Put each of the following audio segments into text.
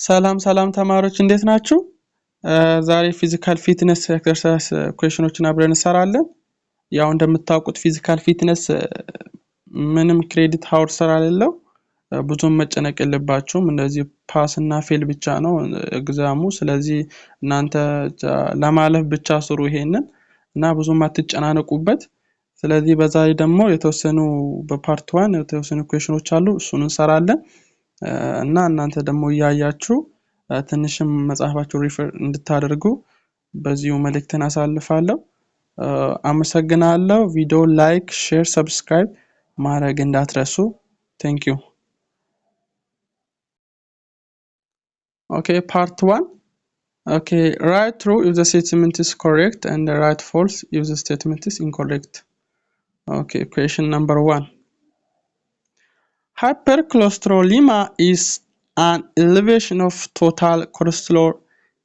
ሰላም ተማሪዎች እንዴት ናችሁ? ዛሬ ፊዚካል ፊትነስ ኤክሰርሳይዝ ኩዌሽኖችን አብረን እንሰራለን። ያው እንደምታውቁት ፊዚካል ፊትነስ ምንም ክሬዲት ሃውር ስላሌለው ብዙም መጨነቅ የለባችሁም። እንደዚህ ፓስ እና ፌል ብቻ ነው ኤግዛሙ። ስለዚህ እናንተ ለማለፍ ብቻ ስሩ ይሄንን እና ብዙም አትጨናነቁበት። ስለዚህ በዛሬ ደግሞ የተወሰኑ በፓርት 1 የተወሰኑ ኩዌሽኖች አሉ፣ እሱን እንሰራለን። እና እናንተ ደግሞ ያያችሁ ትንሽም መጽሐፋችሁ ሪፈር እንድታደርጉ በዚሁ መልእክትን አሳልፋለሁ። አመሰግናለሁ። ቪዲዮ ላይክ፣ ሼር፣ ሰብስክራይብ ማድረግ እንዳትረሱ። Thank you. Okay, part 1. Okay, write true if the statement is correct and write false if the statement is incorrect. Okay, question number 1. Hypercholesterolemia is an elevation of total cholesterol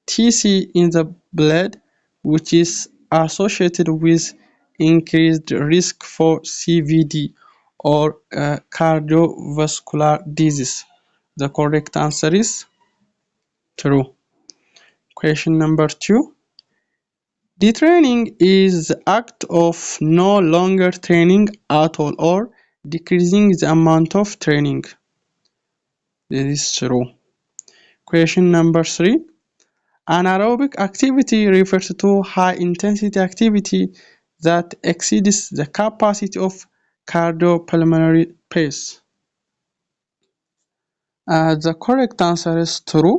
(TC) in the blood, which is associated with increased risk for CVD or cardiovascular disease. The correct answer is true. Question number 2. Detraining is the act of no longer training at all or decreasing the amount of training. This is true. Question number 3. Anaerobic activity refers to high intensity activity that exceeds the capacity of cardiopulmonary pace. The correct answer is true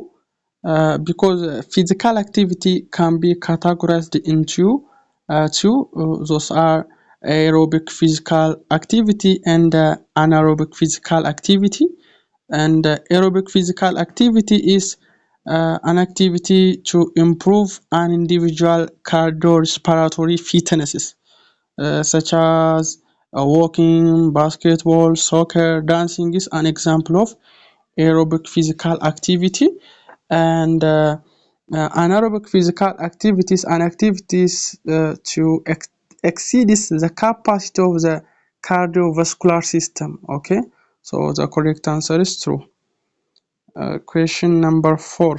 because physical activity can be categorized into two. Those are aerobic physical activity and anaerobic physical activity. And aerobic physical activity is an activity to improve an individual cardiorespiratory fitnesses, such as walking, basketball, soccer, dancing is an example of aerobic physical activity. And anaerobic physical activities and activities to exceed the capacity of the cardiovascular system. Okay, so the correct answer is true. Question number 4.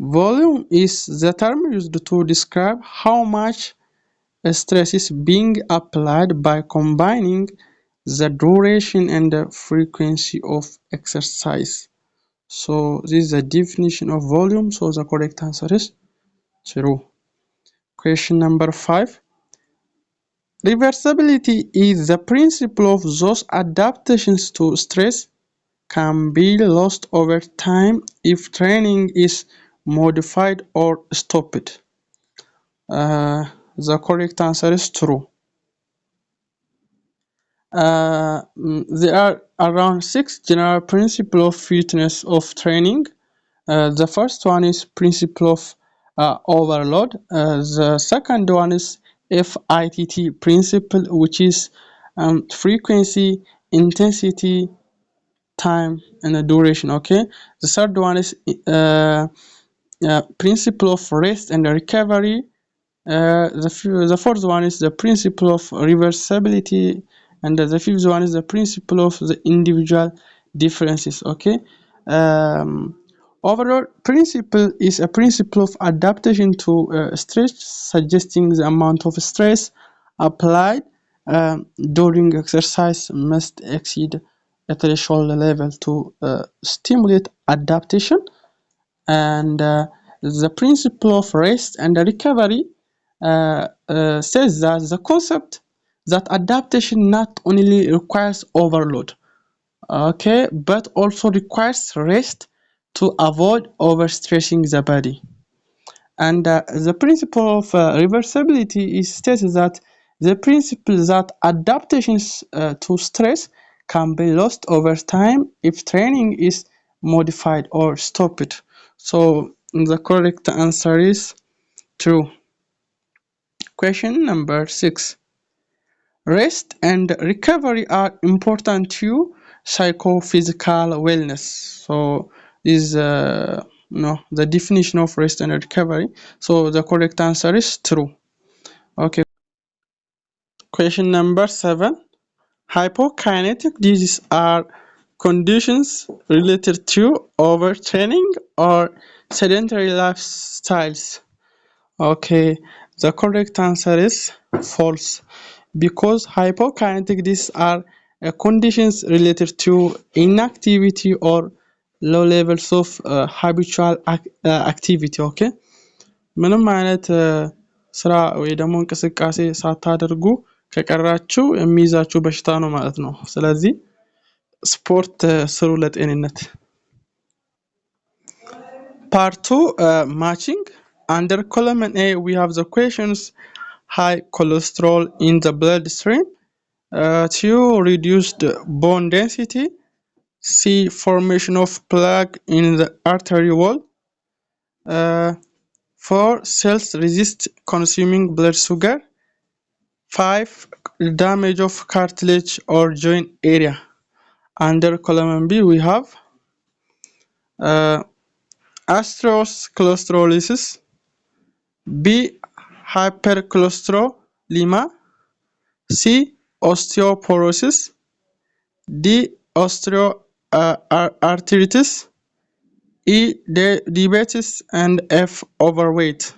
Volume is the term used to describe how much stress is being applied by combining the duration and the frequency of exercise. So this is the definition of volume, so the correct answer is true. Question number 5. Reversibility is the principle of those adaptations to stress can be lost over time if training is modified or stopped. The correct answer is true. There are around 6 general principles of fitness of training. The first one is principle of overload. The second one is FITT principle, which is frequency, intensity, time, and the duration. Okay, the third one is principle of rest and recovery. The fourth one is the principle of reversibility, and the fifth one is the principle of the individual differences. Okay, overall principle is a principle of adaptation to stress, suggesting the amount of stress applied during exercise must exceed a threshold level to stimulate adaptation. And the principle of rest and recovery says that the concept that adaptation not only requires overload, okay, but also requires rest to avoid overstressing the body. And the principle of reversibility states that the principle that adaptations to stress can be lost over time if training is modified or stopped. So the correct answer is true. Question number 6. Rest and recovery are important to psychophysical wellness. So this is the definition of rest and recovery. So the correct answer is true. Okay. Question number 7. Hypokinetic diseases are conditions related to overtraining or sedentary lifestyles. Okay, the correct answer is false because hypokinetic discs are conditions related to inactivity or low levels of habitual activity. Okay, ምንም አይነት ስራ ወይ ደግሞ እንቅስቃሴ ሳታደርጉ ከቀራችሁ የሚይዛችሁ በሽታ ነው ማለት ነው። ስለዚህ ስፖርት ስሩ ለጤንነት። Part 2 matching. Under column A we have the questions high cholesterol in the bloodstream, to reduced bone density, C formation of plaque in the artery wall, uh, 4 cells resist consuming blood sugar, 5 damage of cartilage or joint area. Under column B we have atherosclerosis, B hypercholesterolemia, C osteoporosis, D osteoarthritis, E diabetes, and F overweight.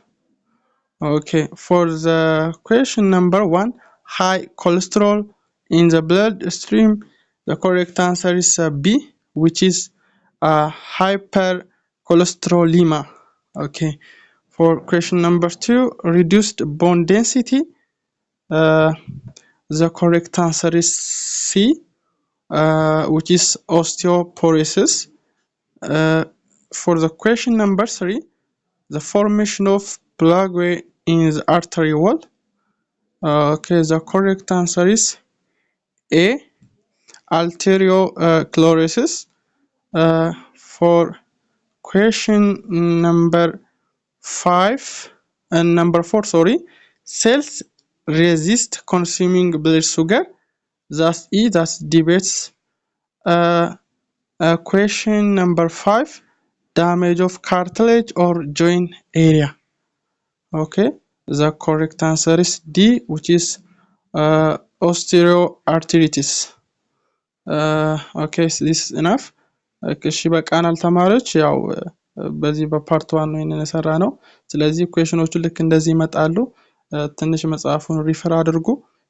Okay, for the question number 1, high cholesterol in the bloodstream, the correct answer is B, which is hypercholesterolemia. Okay, for question number 2, reduced bone density, the correct answer is C, which is osteoporosis. For the question number 3, the formation of plaque in the artery wall. Okay, the correct answer is A, arteriosclerosis. For question number 5 and number 4, cells resist consuming blood sugar. That's E, that's diabetes. Question number 5, damage of cartilage or joint area. Okay, the correct answer is D, which is osteoarthritis. Okay, so this is enough. እሺ በቃናል ተማሪዎች፣ ያው በዚህ በፓርት 1 ነው ይሄንን የሰራነው። ስለዚህ ኩዌሽኖቹ ልክ እንደዚህ ይመጣሉ። ትንሽ መጽሐፉን ሪፈር አድርጉ፣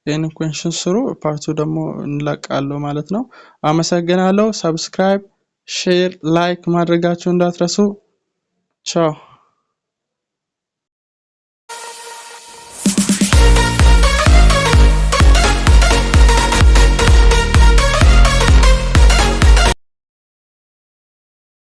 ይሄንን ኩዌሽን ስሩ፣ ፓርቱ ደግሞ እንለቃለን ማለት ነው። አመሰግናለሁ። ሰብስክራይብ፣ ሼር፣ ላይክ ማድረጋችሁን እንዳትረሱ። ቻው።